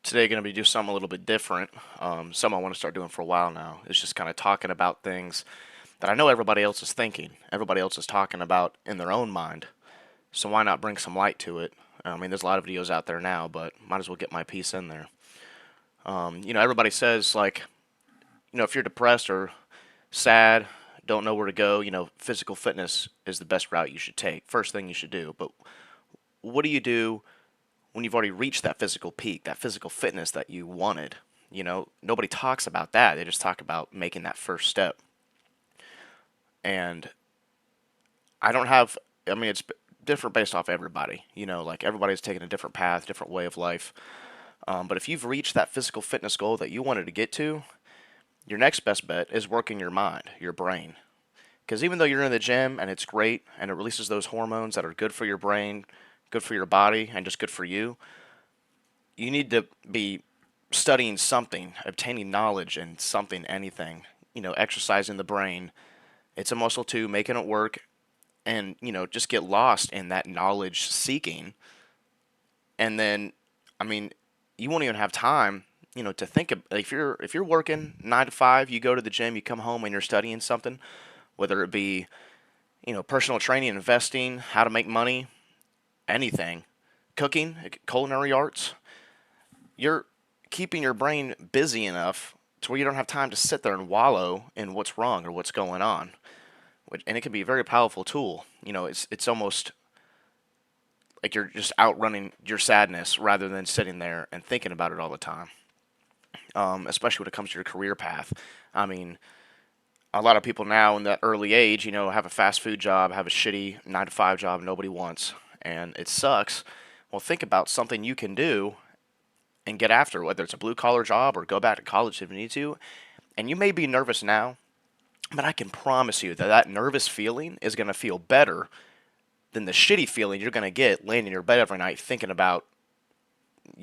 Today going to be do something a little bit different. Something I want to start doing for a while now. Is just kind of talking about things that I know everybody else is thinking, everybody else is talking about in their own mind. So why not bring some light to it? I mean, there's a lot of videos out there now, but might as well get my piece in there. Everybody says like, if you're depressed or sad, don't know where to go, physical fitness is the best route you should take. First thing you should do. But what do you do when you've already reached that physical peak, that physical fitness that you wanted? Nobody talks about that. They just talk about making that first step. And I don't have, I mean, it's different based off everybody. Like everybody's taking a different path, different way of life. But if you've reached that physical fitness goal that you wanted to get to, your next best bet is working your mind, your brain. Because even though you're in the gym and it's great and it releases those hormones that are good for your brain, good for your body, and just good for you, you need to be studying something, obtaining knowledge in something, anything. Exercising the brain. It's a muscle too, making it work, and just get lost in that knowledge seeking. And then, I mean, you won't even have time, to think of if you're working 9 to 5, you go to the gym, you come home and you're studying something, whether it be personal training, investing, how to make money, anything, cooking, culinary arts. You're keeping your brain busy enough to where you don't have time to sit there and wallow in what's wrong or what's going on. And it can be a very powerful tool. It's almost like you're just outrunning your sadness rather than sitting there and thinking about it all the time. Especially when it comes to your career path. I mean, a lot of people now in that early age, have a fast food job, have a shitty 9 to 5 job nobody wants, and it sucks. Well, think about something you can do and get after, whether it's a blue collar job or go back to college if you need to. And you may be nervous now, but I can promise you that that nervous feeling is going to feel better than the shitty feeling you're going to get laying in your bed every night thinking about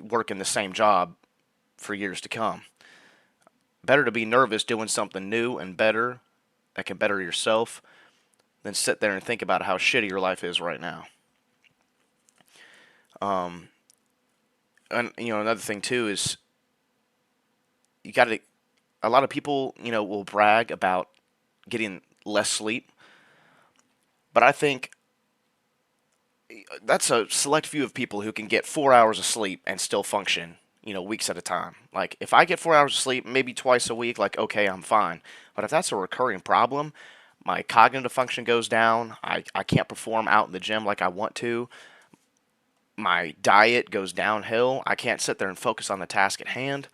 working the same job for years to come. Better to be nervous doing something new and better that can better yourself than sit there and think about how shitty your life is right now. Um, and another thing too is you got to. A lot of people, will brag about getting less sleep, but I think that's a select few of people who can get 4 hours of sleep and still function, weeks at a time. Like, if I get 4 hours of sleep, maybe twice a week, like, okay, I'm fine. But if that's a recurring problem, my cognitive function goes down. I can't perform out in the gym like I want to. My diet goes downhill. I can't sit there and focus on the task at hand.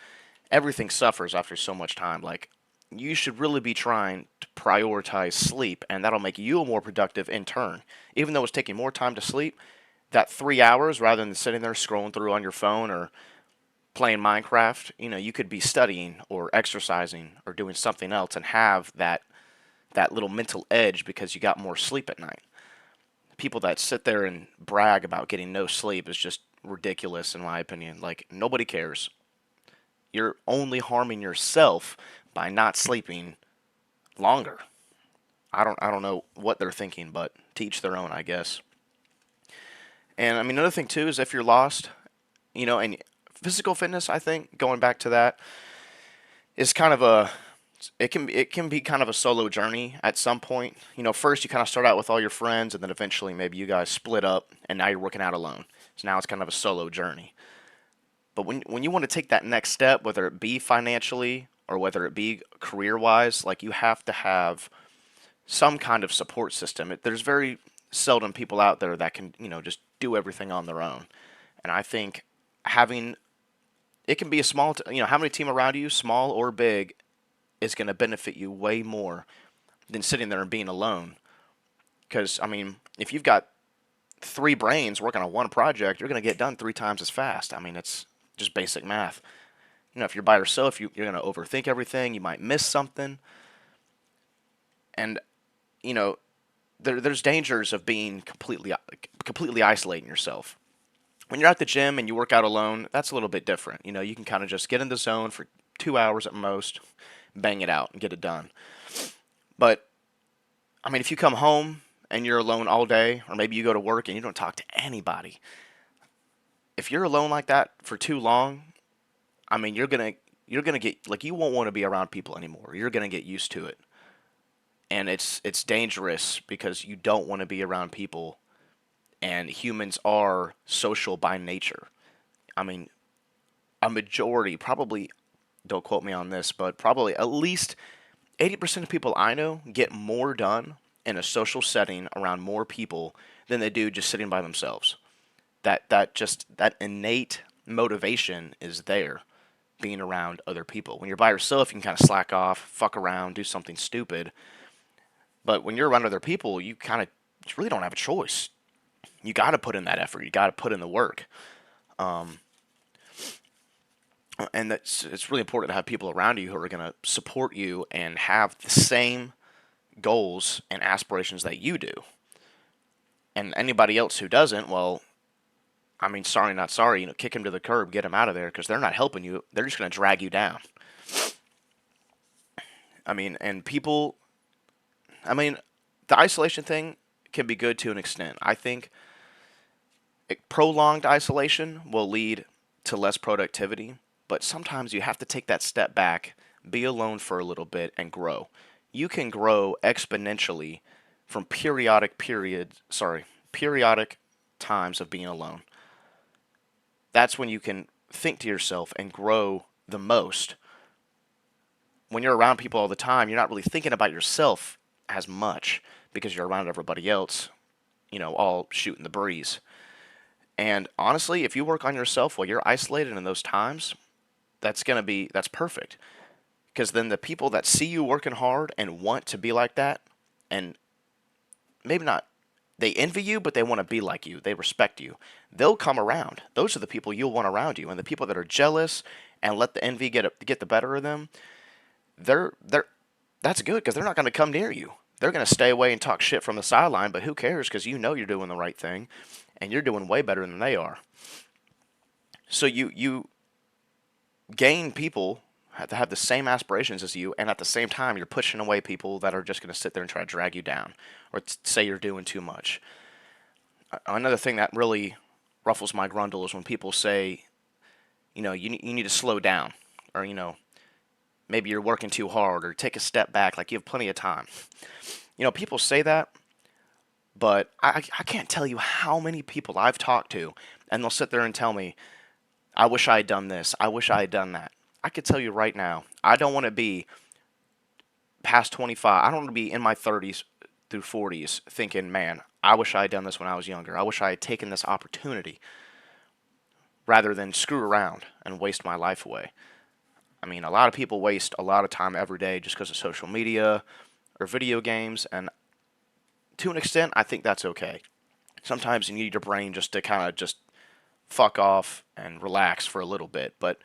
Everything suffers after so much time. Like, you should really be trying to prioritize sleep, and that'll make you more productive in turn. Even though it's taking more time to sleep, that 3 hours, rather than sitting there scrolling through on your phone or playing Minecraft, you could be studying or exercising or doing something else and have that little mental edge because you got more sleep at night. People that sit there and brag about getting no sleep is just ridiculous in my opinion. Like, nobody cares. You're only harming yourself by not sleeping longer. I don't know what they're thinking, but teach their own, I guess. And I mean, another thing too is if you're lost, and physical fitness, I think going back to that is kind of a it can be kind of a solo journey at some point. First you kind of start out with all your friends, and then eventually maybe you guys split up, and now you're working out alone. So now it's kind of a solo journey. But when you want to take that next step, whether it be financially or whether it be career wise, like, you have to have some kind of support system. There's very seldom people out there that can, just do everything on their own. And I think having it can be a small, having a team around you, small or big, is going to benefit you way more than sitting there and being alone. Because, I mean, if you've got three brains working on one project, you're going to get done 3 times as fast. I mean, it's just basic math. If you're by yourself, you're going to overthink everything. You might miss something. And, you know, there's dangers of being completely isolating yourself. When you're at the gym and you work out alone, that's a little bit different. You can kind of just get in the zone for 2 hours at most, bang it out and get it done. But I mean, if you come home and you're alone all day, or maybe you go to work and you don't talk to anybody, if you're alone like that for too long, I mean, you're gonna get like you won't want to be around people anymore. You're gonna get used to it, and it's dangerous because you don't want to be around people. And humans are social by nature. I mean, a majority, probably, don't quote me on this, but probably at least 80% of people I know get more done in a social setting around more people than they do just sitting by themselves. That innate motivation is there being around other people. When you're by yourself, you can kind of slack off, fuck around, do something stupid. But when you're around other people, you kind of really don't have a choice. You got to put in that effort. You got to put in the work. Um, and it's really important to have people around you who are going to support you and have the same goals and aspirations that you do. And anybody else who doesn't, well, I mean, sorry, not sorry. Kick them to the curb, get them out of there because they're not helping you. They're just going to drag you down. I mean, and people, I mean, the isolation thing can be good to an extent. I think prolonged isolation will lead to less productivity, but sometimes you have to take that step back, be alone for a little bit, and grow. You can grow exponentially from periodic times of being alone. That's when you can think to yourself and grow the most. When you're around people all the time, you're not really thinking about yourself as much because you're around everybody else, all shooting the breeze. And honestly, if you work on yourself while you're isolated in those times, that's perfect. Because then the people that see you working hard and want to be like that, and maybe not, they envy you, but they want to be like you. They respect you. They'll come around. Those are the people you'll want around you. And the people that are jealous and let the envy get the better of them, they're that's good because they're not going to come near you. They're going to stay away and talk shit from the sideline, but who cares because you know you're doing the right thing and you're doing way better than they are. So you gain people have to have the same aspirations as you, and at the same time, you're pushing away people that are just going to sit there and try to drag you down or say you're doing too much. Another thing that really ruffles my grundle is when people say, you need to slow down, or maybe you're working too hard, or take a step back, like you have plenty of time. People say that, but I can't tell you how many people I've talked to, and they'll sit there and tell me, I wish I had done this. I wish I had done that. I could tell you right now, I don't want to be past 25. I don't want to be in my 30s through 40s thinking, man, I wish I had done this when I was younger. I wish I had taken this opportunity rather than screw around and waste my life away. I mean, a lot of people waste a lot of time every day just because of social media or video games, and to an extent, I think that's okay. Sometimes you need your brain just to kind of just fuck off and relax for a little bit, but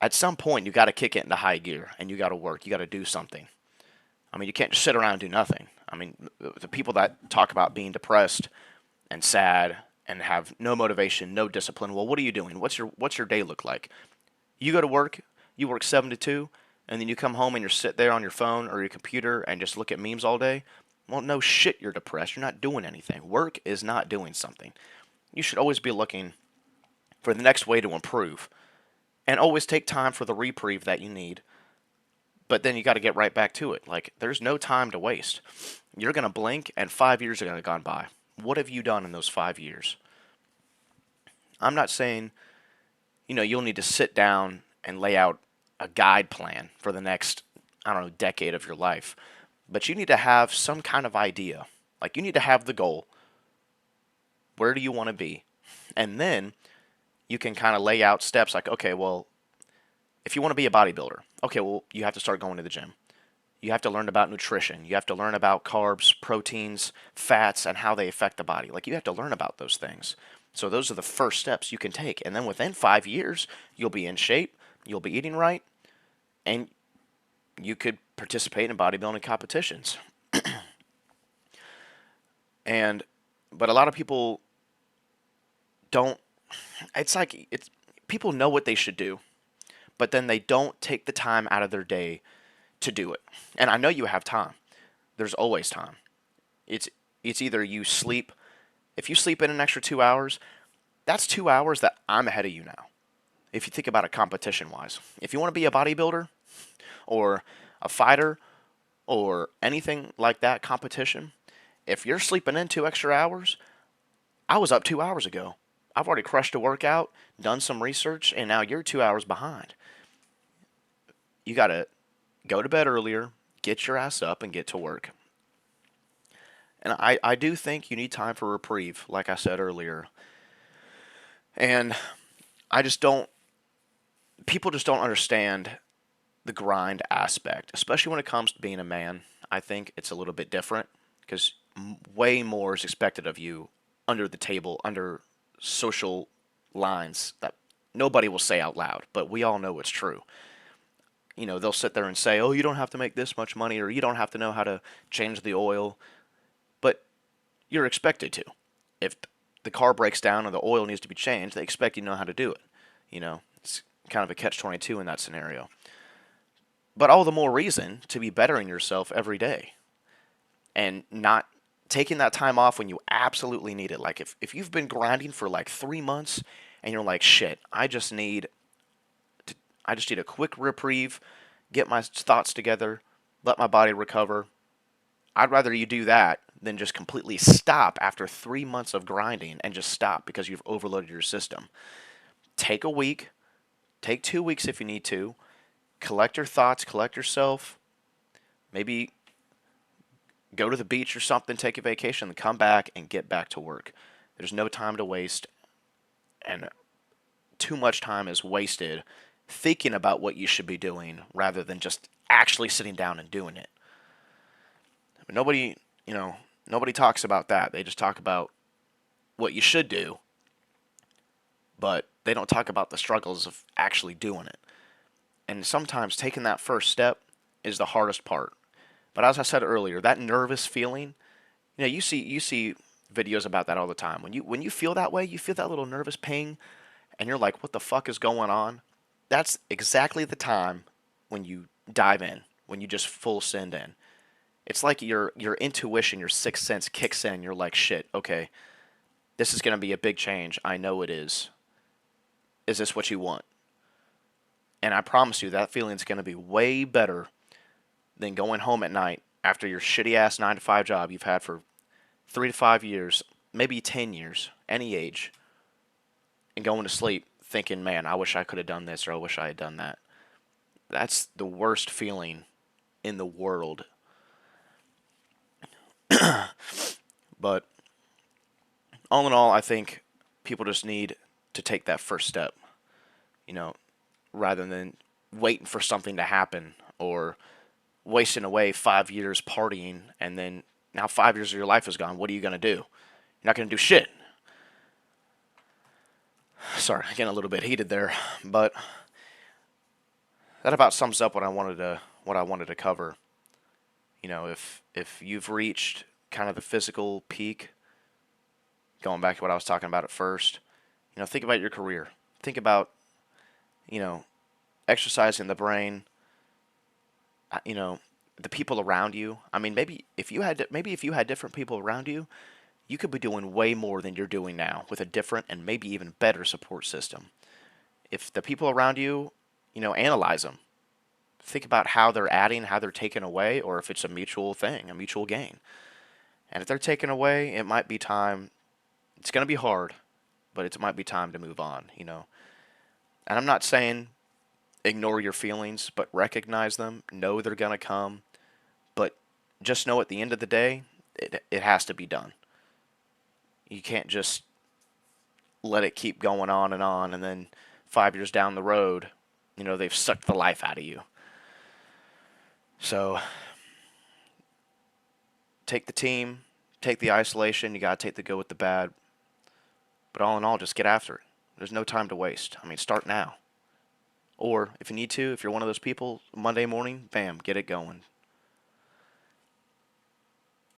at some point you got to kick it into high gear and you got to work. You got to do something. I mean, you can't just sit around and do nothing. I mean, the people that talk about being depressed and sad and have no motivation, no discipline. Well, what are you doing? What's your day look like? You go to work, you work 7 to 2, and then you come home and you sit there on your phone or your computer and just look at memes all day. Well, no shit, you're depressed. You're not doing anything. Work is not doing something. You should always be looking for the next way to improve, and always take time for the reprieve that you need. But then you got to get right back to it. Like, there's no time to waste. You're going to blink and 5 years are going to have gone by. What have you done in those 5 years? I'm not saying, you'll need to sit down and lay out a guide plan for the next, I don't know, decade of your life. But you need to have some kind of idea. Like, you need to have the goal. Where do you want to be? And then you can kind of lay out steps like, okay, well, if you want to be a bodybuilder, okay, well, you have to start going to the gym. You have to learn about nutrition. You have to learn about carbs, proteins, fats, and how they affect the body. Like, you have to learn about those things. So those are the first steps you can take. And then within 5 years, you'll be in shape, you'll be eating right, and you could participate in bodybuilding competitions. And, but a lot of people don't, it's people know what they should do, but then they don't take the time out of their day to do it. And I know you have time. There's always time. It's it's either you sleep, if you sleep in an extra 2 hours, that's 2 hours that I'm ahead of you now. if you think about it competition wise. If you want to be a bodybuilder or a fighter or anything like that competition, if you're sleeping in 2 extra hours, I was up 2 hours ago. I've already crushed a workout, done some research, and now you're 2 hours behind. You got to go to bed earlier, get your ass up, and get to work. And I do think you need time for reprieve, like I said earlier. And I just don't, people just don't understand the grind aspect, especially when it comes to being a man. I think it's a little bit different because way more is expected of you under the table, under social lines that nobody will say out loud, but we all know it's true. They'll sit there and say, "Oh, you don't have to make this much money, or you don't have to know how to change the oil," but you're expected to. If the car breaks down and the oil needs to be changed, they expect you to know how to do it. It's kind of a catch-22 in that scenario. But all the more reason to be bettering yourself every day and not taking that time off when you absolutely need it. Like if you've been grinding for like 3 months and you're like, shit, I just need a quick reprieve, get my thoughts together, let my body recover. I'd rather you do that than just completely stop after 3 months of grinding and just stop because you've overloaded your system. Take a week, take 2 weeks if you need to, collect your thoughts, collect yourself, maybe go to the beach or something, take a vacation, then come back and get back to work. There's no time to waste, and too much time is wasted thinking about what you should be doing rather than just actually sitting down and doing it. But nobody talks about that. They just talk about what you should do, but they don't talk about the struggles of actually doing it. And sometimes taking that first step is the hardest part. But as I said earlier, that nervous feeling, you see videos about that all the time. When you feel that way, you feel that little nervous ping and you're like, what the fuck is going on? That's exactly the time when you dive in, when you just full send in. It's like your intuition, your sixth sense kicks in. You're like, shit, okay, this is going to be a big change. I know it is. Is this what you want? And I promise you that feeling is going to be way better than going home at night after your shitty ass 9 to 5 job you've had for 3 to 5 years, maybe 10 years, any age, and going to sleep thinking, man, I wish I could have done this or I wish I had done that. That's the worst feeling in the world. But all in all, I think people just need to take that first step, you know, rather than waiting for something to happen or wasting away 5 years partying and then now 5 years of your life is gone. What are you going to do? You're not going to do shit. Sorry, getting a little bit heated there, but that about sums up what I wanted to cover. If you've reached kind of the physical peak, going back to what I was talking about at first, think about your career. Think about, you know, exercising the brain, the people around you. I mean, maybe if you had different people around you, you could be doing way more than you're doing now with a different and maybe even better support system. If the people around you, analyze them. Think about how they're adding, how they're taking away, or if it's a mutual thing, a mutual gain. And if they're taken away, it might be time. It's going to be hard, but it might be time to move on. And I'm not saying ignore your feelings, but recognize them. Know they're going to come, but just know at the end of the day, it has to be done. You can't just let it keep going on, and then 5 years down the road, they've sucked the life out of you. So take the team, take the isolation. You got to take the good with the bad. But all in all, just get after it. There's no time to waste. I mean, start now. Or if you need to, if you're one of those people, Monday morning, bam, get it going.